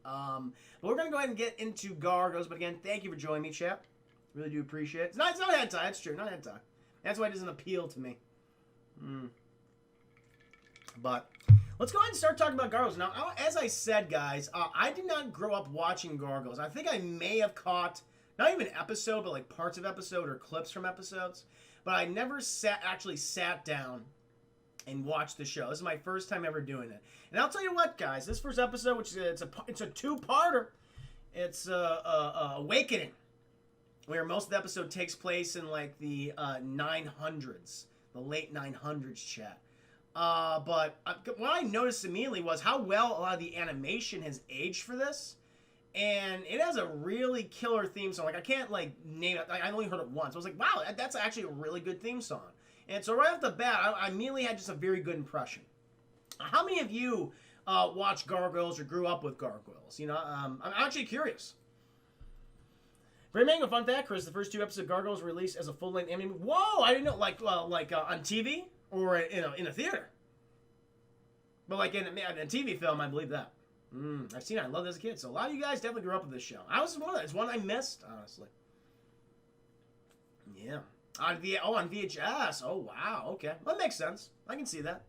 But we're going to go ahead and get into Gargoyles. But again, thank you for joining me, chat. Really do appreciate it. It's not hentai. It's true. Not hentai. That's why it doesn't appeal to me. But let's go ahead and start talking about Gargoyles. Now, as I said, guys, I did not grow up watching Gargoyles. I think I may have caught, not even an episode, but like parts of episode or clips from episodes. But I never actually sat down and watched the show. This is my first time ever doing it. And I'll tell you what, guys, this first episode, which is it's a two-parter, it's Awakening, where most of the episode takes place in like the 900s, the late 900s, chat. But what I noticed immediately was how well a lot of the animation has aged for this. And it has a really killer theme song. Like, I can't, like, name it. I only heard it once. I was like, wow, that's actually a really good theme song. And so right off the bat, I immediately had just a very good impression. How many of you watched Gargoyles or grew up with Gargoyles? You know, I'm actually curious. For a fun fact, Chris, the first 2 episodes of Gargoyles were released as a full-length anime. Whoa, I didn't know. Like on TV or in a theater. But like in a TV film, I believe that. I've seen it. I loved it as a kid. So a lot of you guys definitely grew up with this show. I was one of them. It's one I missed, honestly. Yeah. On VHS. Oh, wow. Okay. That makes sense. I can see that.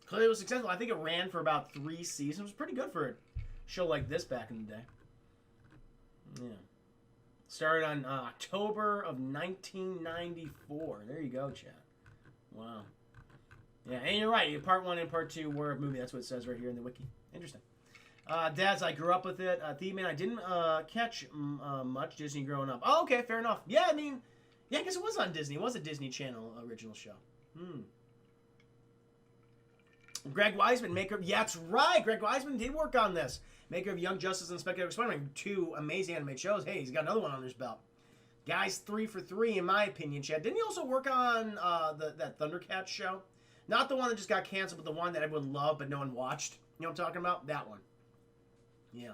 Clearly it was successful. I think it ran for about 3 seasons. It was pretty good for a show like this back in the day. Yeah. Started on October of 1994. There you go, chat. Wow. Yeah, and you're right. Part 1 and Part 2 were a movie. That's what it says right here in the wiki. Interesting. Dads, I grew up with it. Thief Man, I didn't catch much Disney growing up. Oh, okay, fair enough. Yeah, I mean, yeah, I guess it was on Disney. It was a Disney Channel original show. Greg Weisman, maker of... Yeah, that's right. Greg Weisman did work on this. Maker of Young Justice and Spectacular Spider-Man. 2 amazing animated shows. Hey, he's got another one on his belt. Guy's 3 for 3, in my opinion, Chad. Didn't he also work on that Thundercats show? Not the one that just got canceled, but the one that everyone loved but no one watched. You know what I'm talking about? That one. Yeah.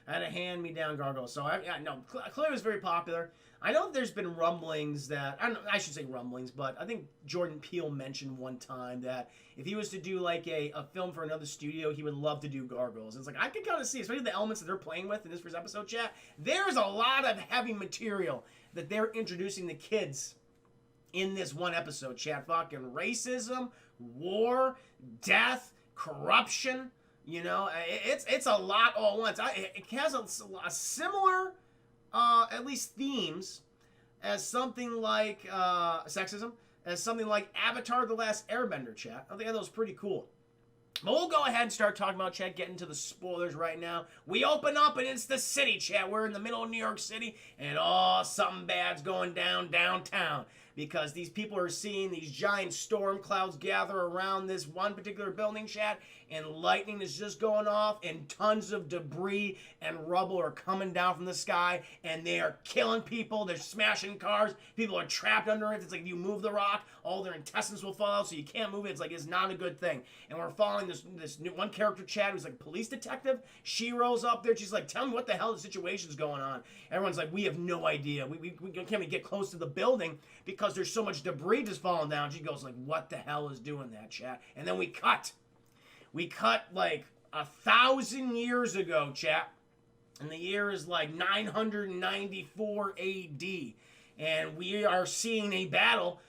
I had a hand-me-down Gargoyle. So, clearly it was very popular. I know there's been rumblings that... I should say rumblings, but I think Jordan Peele mentioned one time that if he was to do, like, a film for another studio, he would love to do Gargoyles. It's like, I can kind of see, especially the elements that they're playing with in this first episode, chat, there's a lot of heavy material that they're introducing the kids in this one episode, chat. Fucking racism, war, death, corruption... You know, it's a lot all at once. It has a similar, at least themes, as something like sexism, as something like Avatar: The Last Airbender, chat. I think that was pretty cool. But we'll go ahead and start talking about, chat, get into the spoilers right now. We open up and it's the city, chat. We're in the middle of New York City, and something bad's going down downtown. Because these people are seeing these giant storm clouds gather around this one particular building, chat, and lightning is just going off, and tons of debris and rubble are coming down from the sky, and they are killing people. They're smashing cars. People are trapped under it. It's like if you move the rock, all their intestines will fall out, so you can't move it. It's like it's not a good thing. And we're following this new one character, Chad, who's like a police detective. She rolls up there. She's like, tell me what the hell the situation's going on. Everyone's like, we have no idea. We can't even get close to the building because there's so much debris just falling down. She goes like, what the hell is doing that, chat? And then we cut. We cut like 1,000 years ago, chat. And the year is like 994 AD. And we are seeing a battle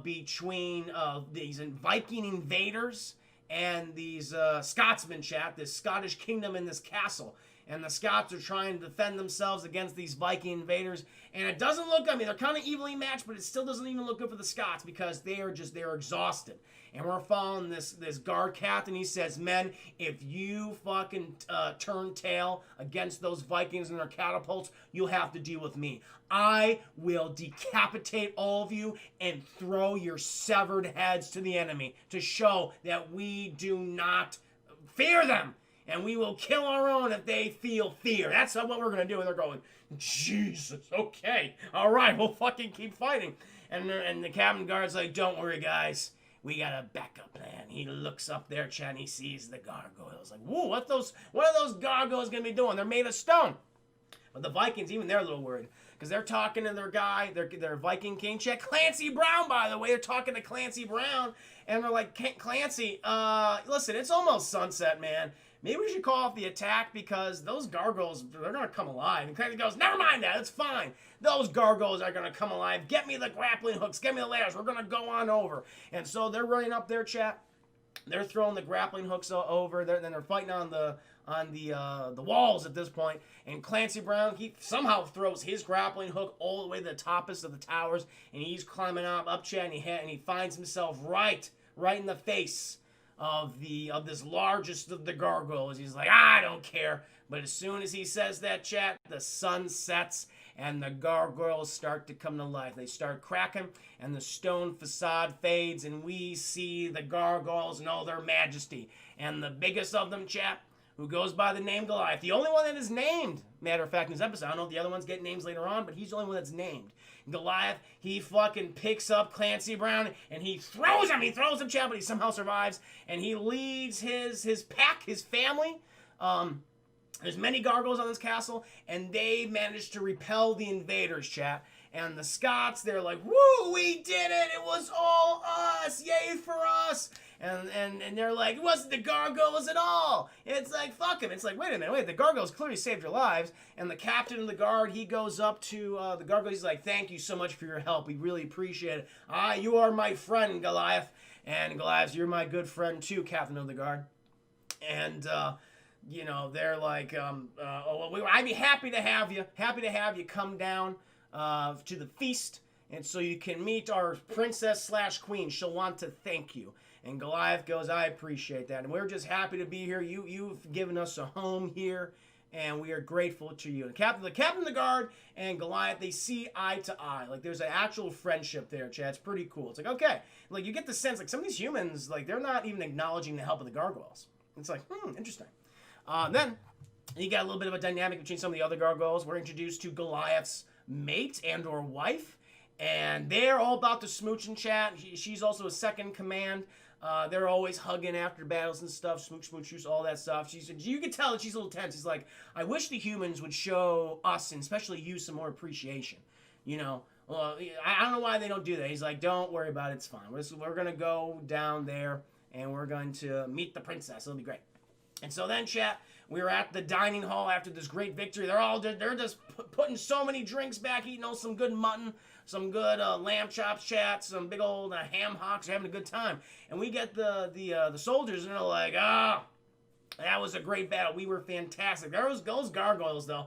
between these Viking invaders and these Scotsmen, chat. This Scottish kingdom in this castle. And the Scots are trying to defend themselves against these Viking invaders. And it doesn't look, I mean, they're kind of evenly matched, but it still doesn't even look good for the Scots because they're exhausted. And we're following this guard captain. He says, men, if you fucking turn tail against those Vikings and their catapults, you'll have to deal with me. I will decapitate all of you and throw your severed heads to the enemy to show that we do not fear them. And we will kill our own if they feel fear. That's what we're going to do. And they're going, Jesus, okay. All right, we'll fucking keep fighting. And the cabin guard's like, don't worry, guys. We got a backup plan. He looks up there, chat, and he sees the gargoyles. Like, whoa, what are those gargoyles going to be doing? They're made of stone. But the Vikings, even they're a little worried. Because they're talking to their guy, their Viking king, chat, Clancy Brown, by the way. They're talking to Clancy Brown. And they're like, Clancy, listen, it's almost sunset, man. maybe we should call off the attack because those gargoyles, they're going to come alive. And Clancy goes, never mind that, it's fine. Those gargoyles are going to come alive. Get me the grappling hooks, get me the ladders, we're going to go on over. And so they're running up there, chat. They're throwing the grappling hooks over. Then they're fighting on the walls at this point. And Clancy Brown, he somehow throws his grappling hook all the way to the toppest of the towers, and he's climbing up chat, and he finds himself right in the face of this largest of the gargoyles. He's like, I don't care. But as soon as he says that, chat, the sun sets and the gargoyles start to come to life. They start cracking, and the stone facade fades, and we see the gargoyles in all their majesty. And the biggest of them, chat, who goes by the name Goliath. The only one that is named, matter of fact, in this episode. I don't know if the other ones get names later on, but he's the only one that's named. Goliath, he fucking picks up Clancy Brown, and he throws him, chat, but he somehow survives, and he leads his pack, his family. There's many gargoyles on this castle, and they managed to repel the invaders, chat. And the Scots, they're like, woo, we did it! It was all us! Yay for us! And they're like, it wasn't the gargoyles at all! It's like, fuck him. It's like, wait a minute, the gargoyles clearly saved your lives. And the captain of the guard, he goes up to the gargoyles, he's like, thank you so much for your help. We really appreciate it. You are my friend, Goliath. And Goliath, you're my good friend too, captain of the guard. And, they're like, I'd be happy to have you come down to the feast, and so you can meet our princess/queen. She'll want to thank you. And Goliath goes, I appreciate that, and we're just happy to be here. You've given us a home here, and we are grateful to you. And the captain of the guard and Goliath, they see eye to eye. Like, there's an actual friendship there, Chad. It's pretty cool. It's like, okay, like, you get the sense, like, some of these humans, like, they're not even acknowledging the help of the gargoyles. It's like, interesting. Then you got a little bit of a dynamic between some of the other gargoyles. We're introduced to Goliath's mate and or wife, and they're all about to smooch and chat. She's also a second command. They're always hugging after battles and stuff, smooch, all that stuff. You can tell that she's a little tense. She's like, I wish the humans would show us, and especially you, some more appreciation. Well, I don't know why they don't do that. He's like, don't worry about it, it's fine. We're going to go down there, and we're going to meet the princess. It'll be great. And so then, chat, we were at the dining hall after this great victory. They're just putting so many drinks back, eating some good mutton, some good lamb chops, chat, some big old ham hocks. They're having a good time. And we get the soldiers, and they're like, that was a great battle. We were fantastic. Those gargoyles, though,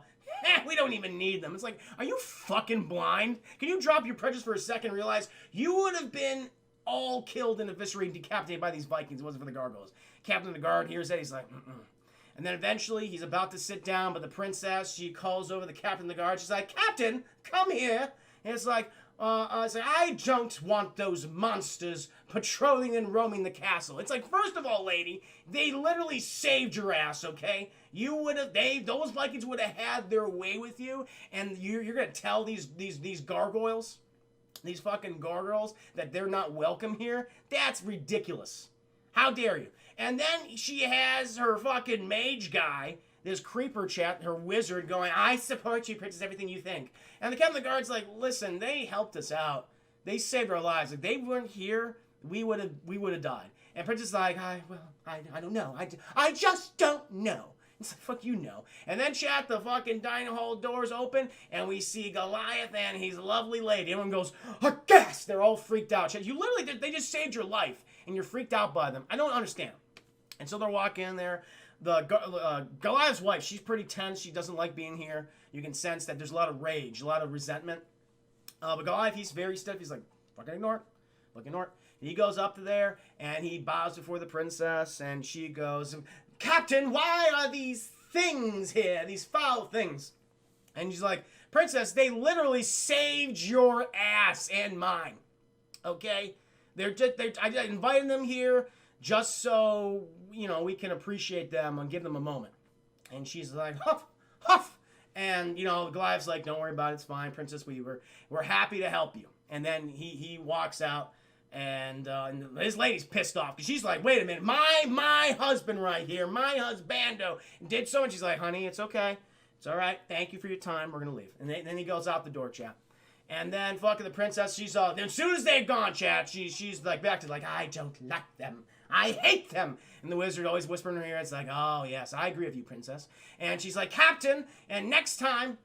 we don't even need them. It's like, are you fucking blind? Can you drop your prejudice for a second and realize you would have been all killed and eviscerated, decapitated by these Vikings if it wasn't for the gargoyles? Captain of the guard hears that. He's like, And then eventually he's about to sit down, but the princess, she calls over the captain of the guard. She's like, Captain, come here. And it's like, I don't want those monsters patrolling and roaming the castle. It's like, first of all, lady, they literally saved your ass, okay? Those Vikings would have had their way with you, and you're gonna tell these gargoyles, these fucking gargoyles, that they're not welcome here? That's ridiculous. How dare you? And then she has her fucking mage guy, this creeper chat, her wizard, going, I support you, princess, everything you think. And the captain of the guard's like, listen, they helped us out. They saved our lives. If they weren't here, we would have died. And princess is like, I don't know. I just don't know. It's like, fuck you know. And then, chat, the fucking dining hall doors open, and we see Goliath and his lovely lady. Everyone goes, aghast! They're all freaked out. Chat, you literally, they just saved your life, and you're freaked out by them. I don't understand. And so they're walking in there. The Goliath's wife, she's pretty tense. She doesn't like being here. You can sense that there's a lot of rage, a lot of resentment. But Goliath, he's very stiff. He's like, fucking ignore it. He goes up to there, and he bows before the princess, and she goes, Captain, why are these things here, these foul things? And she's like, Princess, they literally saved your ass and mine. Okay? I invited them here just so, we can appreciate them and give them a moment. And she's like, huff, huff. And, Goliath's like, don't worry about it, it's fine, Princess, we're happy to help you. And then he walks out, and his lady's pissed off, because she's like, wait a minute, my husband right here, my husbando, did so, and she's like, honey, it's okay, it's all right, thank you for your time, we're going to leave. And then he goes out the door, chat. And then fucking the princess, she's all, as soon as they've gone, chat, she's like back to like, I don't like them. I hate them. And the wizard always whispering in her ear, it's like, oh, yes, I agree with you, princess. And she's like, Captain, and next time,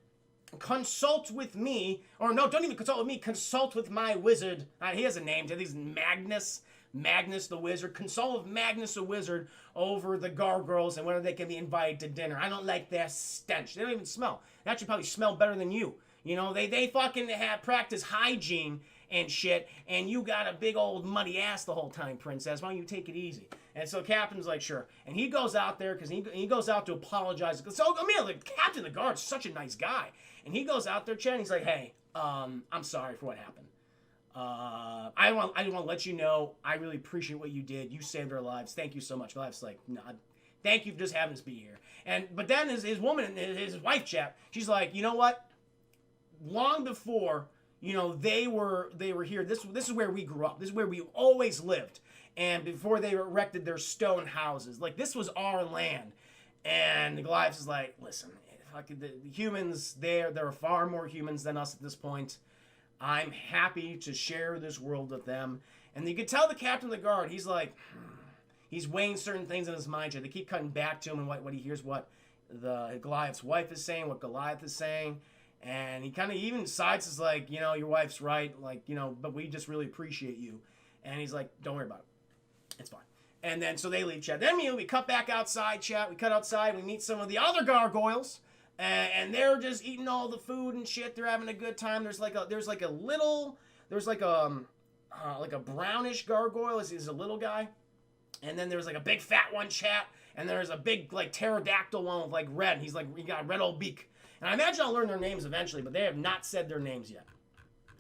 consult with me. Or no, don't even consult with me. Consult with my wizard. He has a name. He's Magnus. Magnus the wizard. Consult with Magnus the wizard over the gargoyles and whether they can be invited to dinner. I don't like their stench. They don't even smell. They actually probably smell better than you. You know, they fucking have practice hygiene and shit, and you got a big old muddy ass the whole time, princess. Why don't you take it easy? And so Captain's like, sure. And he goes out there, because he goes out to apologize. So, I mean, like, Captain of the Guard's such a nice guy. And he goes out there, Chad, and he's like, hey, I'm sorry for what happened. I just want to let you know, I really appreciate what you did. You saved our lives. Thank you so much. Goliath's like, no, thank you for just having us be here. But then his woman, his wife, chap, she's like, you know what? Long before, you know, they were here. This is where we grew up. This is where we always lived. And before they erected their stone houses, like, this was our land. And the Goliath is like, listen, the humans, there are far more humans than us at this point. I'm happy to share this world with them. And you could tell the Captain of the Guard, he's like, he's weighing certain things in his mind. They keep cutting back to him and what he hears, what the Goliath's wife is saying, what Goliath is saying. And he kind of even sides is like, you know, your wife's right, like, you know, but we just really appreciate you. And he's like, don't worry about it. It's fine. And then, so they leave, chat. Then we cut back outside, chat. We cut outside. We meet some of the other gargoyles. And they're just eating all the food and shit. They're having a good time. There's like a brownish gargoyle. He's a little guy. And then there's like a big fat one, chat. And there's a big like pterodactyl one with like red. He got a red old beak. And I imagine I'll learn their names eventually, but they have not said their names yet.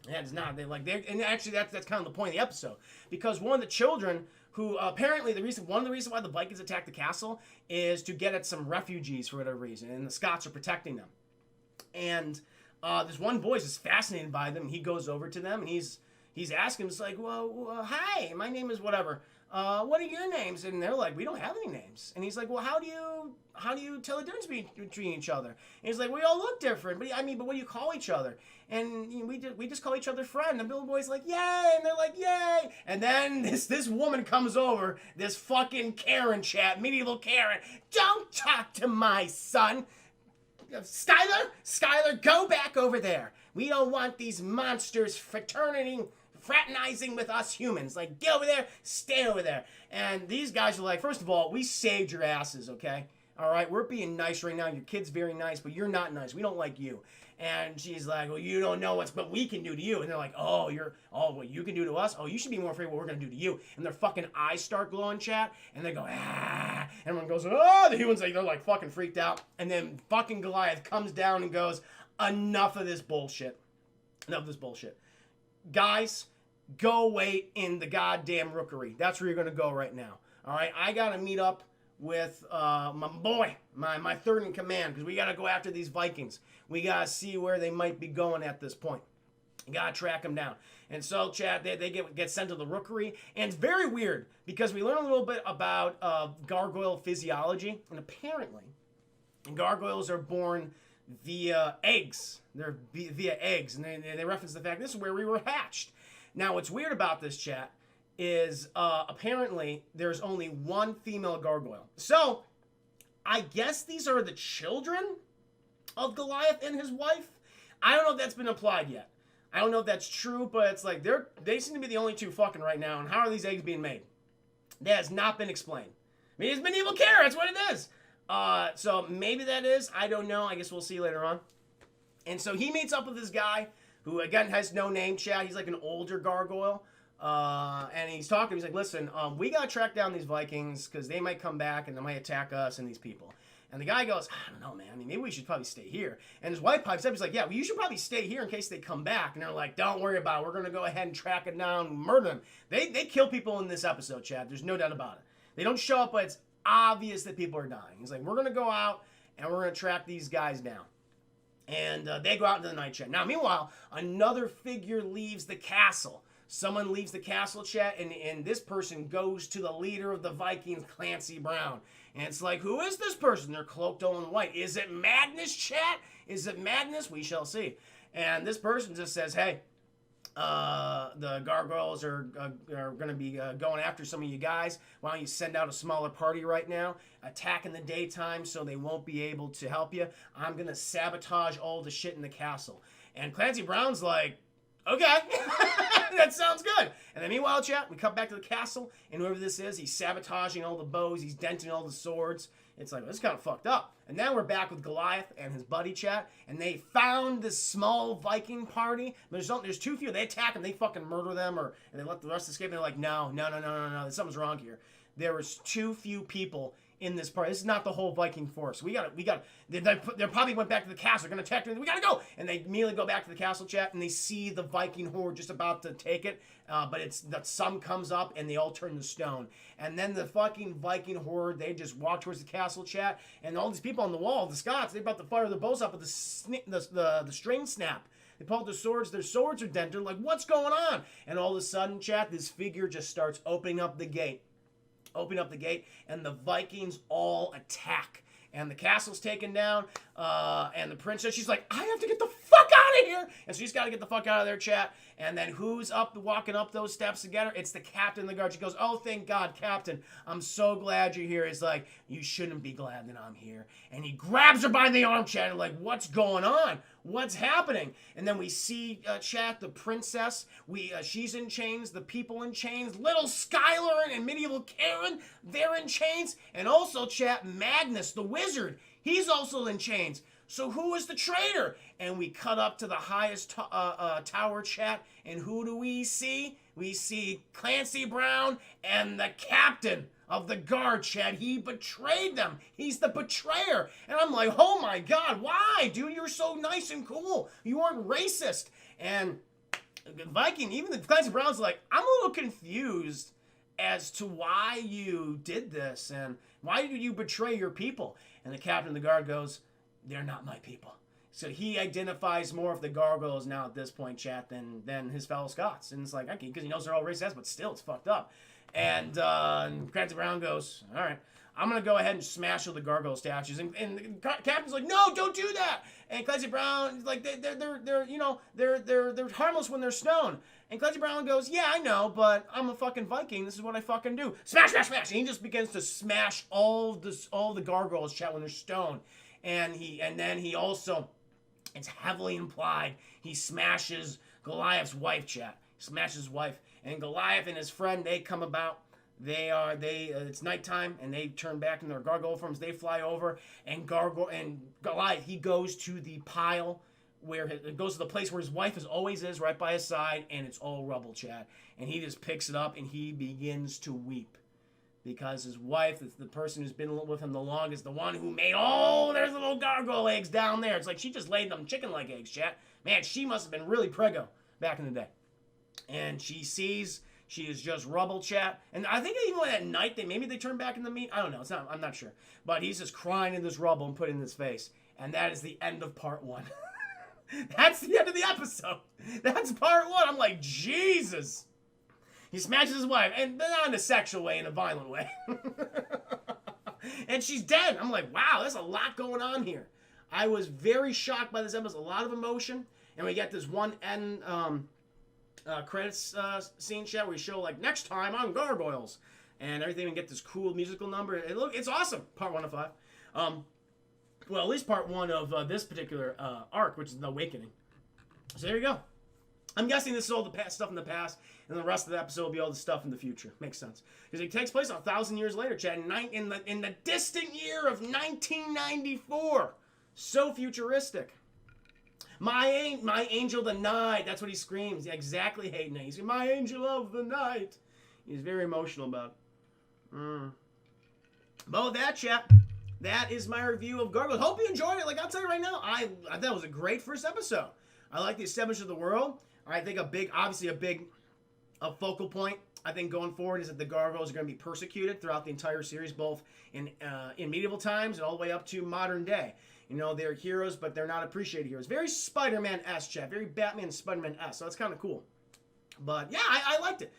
That is not. And actually that's kind of the point of the episode, because one of the children who apparently one of the reasons why the Vikings attacked the castle is to get at some refugees for whatever reason, and the Scots are protecting them. And this one boy is just fascinated by them. He goes over to them and he's asking, it's like, well, hi, my name is whatever. What are your names? And they're like, we don't have any names. And he's like, well, how do you tell the difference between each other? And he's like, we all look different, but what do you call each other? And you know, we just call each other friend. And the little boy's like, yay! And they're like, yay! And then this woman comes over, this fucking Karen, chat, medieval Karen. Don't talk to my son. Skylar, go back over there. We don't want these monsters fraternizing with us humans. Like, get over there, stay over there. And these guys are like, first of all, we saved your asses, okay? All right, we're being nice right now. Your kid's very nice, but you're not nice. We don't like you. And she's like, well, you don't know what we can do to you. And they're like, what you can do to us? Oh, you should be more afraid of what we're going to do to you. And their fucking eyes start glowing, chat. And they go, ah. Everyone goes, oh, the humans, they're like fucking freaked out. And then fucking Goliath comes down and goes, enough of this bullshit. Guys, go wait in the goddamn rookery. That's where you're going to go right now. All right, I got to meet up with my boy, my third in command, because we got to go after these Vikings. We got to see where they might be going at this point. You got to track them down. And so, Chad, they get sent to the rookery. And it's very weird, because we learn a little bit about gargoyle physiology. And apparently, gargoyles are born via eggs. They're via eggs. And they reference the fact this is where we were hatched. Now, what's weird about this, chat, is apparently there's only one female gargoyle. So, I guess these are the children of Goliath and his wife? I don't know if that's been applied yet. I don't know if that's true, but it's like they seem to be the only two fucking right now. And how are these eggs being made? That has not been explained. I mean, it's medieval care. That's what it is. So maybe that is. I don't know. I guess we'll see later on. And so he meets up with this guy who, again, has no name, Chad. He's like an older gargoyle. And he's talking. He's like, listen, we got to track down these Vikings because they might come back and they might attack us and these people. And the guy goes, I don't know, man. I mean, maybe we should probably stay here. And his wife pipes up. He's like, yeah, well, you should probably stay here in case they come back. And they're like, don't worry about it. We're going to go ahead and track it down and murder them. They kill people in this episode, Chad. There's no doubt about it. They don't show up, but it's obvious that people are dying. He's like, we're going to go out and we're going to track these guys down. And they go out into the night, chat. Now, meanwhile, another figure leaves the castle. Someone leaves the castle, chat, and this person goes to the leader of the Vikings, Clancy Brown. And it's like, who is this person? They're cloaked all in white. Is it madness, chat? Is it madness? We shall see. And this person just says, hey, the Gargoyles are going to be going after some of you guys. Why don't you send out a smaller party right now? Attack in the daytime so they won't be able to help you. I'm going to sabotage all the shit in the castle. And Clancy Brown's like, okay, that sounds good. And then meanwhile, chat, we come back to the castle, and whoever this is, he's sabotaging all the bows, he's denting all the swords. It's like, this is kind of fucked up. And now we're back with Goliath and his buddy, chat, and they found this small Viking party. There's too few. They attack them, they fucking murder them, and they let the rest escape. And they're like, no, something's wrong here. There was too few people in this party. This is not the whole Viking force. We got. They probably went back to the castle. They're gonna attack them. We gotta go. And they immediately go back to the castle, chat, and they see the Viking horde just about to take it. But it's the sun comes up and they all turn to stone. And then the fucking Viking horde, they just walk towards the castle, chat, and all these people on the wall, the Scots, they're about to fire their bows up, but the string snap. They pull out their swords are dented. Like, what's going on? And all of a sudden, chat, this figure just starts opening up the gate, and the Vikings all attack. And the castle's taken down, and the princess, she's like, I have to get the fuck out of here! And so she's got to get the fuck out of there, chat. And then who's walking up those steps to get her? It's the captain of the guard. She goes, oh, thank God, Captain. I'm so glad you're here. He's like, you shouldn't be glad that I'm here. And he grabs her by the arm, chat, and like, what's going on? What's happening? And then we see, chat, the princess. She's in chains, the people in chains, little Skylar and medieval Karen, they're in chains. And also, chat, Magnus, the wizard, he's also in chains. So who is the traitor? And we cut up to the highest tower, chat, and who do we see? We see Clancy Brown and the captain of the guard, chat. He betrayed them. He's the betrayer. And I'm like, oh my God, why? Dude, you're so nice and cool. You aren't racist. And Viking, even the Clancy Brown's like, I'm a little confused as to why you did this and why did you betray your people? And the captain of the guard goes, they're not my people. So he identifies more of the Gargoyles now at this point, chat, than his fellow Scots. And it's like, okay, because he knows they're all racist, but still, it's fucked up. And Clancy Brown goes, all right, I'm going to go ahead and smash all the Gargoyle statues. And the captain's like, no, don't do that. And Clancy Brown, like, they're harmless when they're stoned. And Clancy Brown goes, yeah, I know, but I'm a fucking Viking. This is what I fucking do. Smash, smash, smash. And he just begins to smash all the Gargoyles, chat, when they're stoned. And then he also, it's heavily implied, he smashes Goliath's wife, chat. He smashes his wife. And Goliath and his friend, they come about. It's nighttime, and they turn back in their gargoyle forms. They fly over, and Goliath, he goes to the pile it goes to the place where his wife always is, right by his side, and it's all rubble, chat. And he just picks it up, and he begins to weep. Because his wife, the person who's been with him the longest, the one who made there's little gargoyle eggs down there. It's like she just laid them chicken leg eggs, chat. Man, she must have been really preggo back in the day. And she sees she is just rubble, chat. And I think even at night, maybe they turn back in the meat. I don't know. I'm not sure. But he's just crying in this rubble and putting in his face. And that is the end of part 1. That's the end of the episode. That's part 1. I'm like, Jesus. He smashes his wife, and not in a sexual way, in a violent way. And she's dead. I'm like, wow, there's a lot going on here. I was very shocked by this episode. A lot of emotion. And we get this one end credits scene, chat, where we show, like, next time on Gargoyles. And everything, and get this cool musical number. It's awesome. Part 1 of 5. Well, at least part 1 of this particular arc, which is The Awakening. So there you go. I'm guessing this is all the past stuff in the past, and the rest of the episode will be all the stuff in the future. Makes sense. Because it takes place 1,000 years later, Chad, in the distant year of 1994. So futuristic. My angel the night. That's what he screams. Exactly, Hayden. He's my angel of the night. He's very emotional about it. But with that, chat, that is my review of Gargoyles. Hope you enjoyed it. Like, I'll tell you right now, I thought it was a great first episode. I like the establishment of the world. I think a big focal point, I think, going forward is that the Gargoyles are going to be persecuted throughout the entire series, both in medieval times and all the way up to modern day. You know, they're heroes, but they're not appreciated heroes. Very Spider-Man-esque, chat. Very Batman Spider-Man-esque. So that's kind of cool. But yeah, I liked it.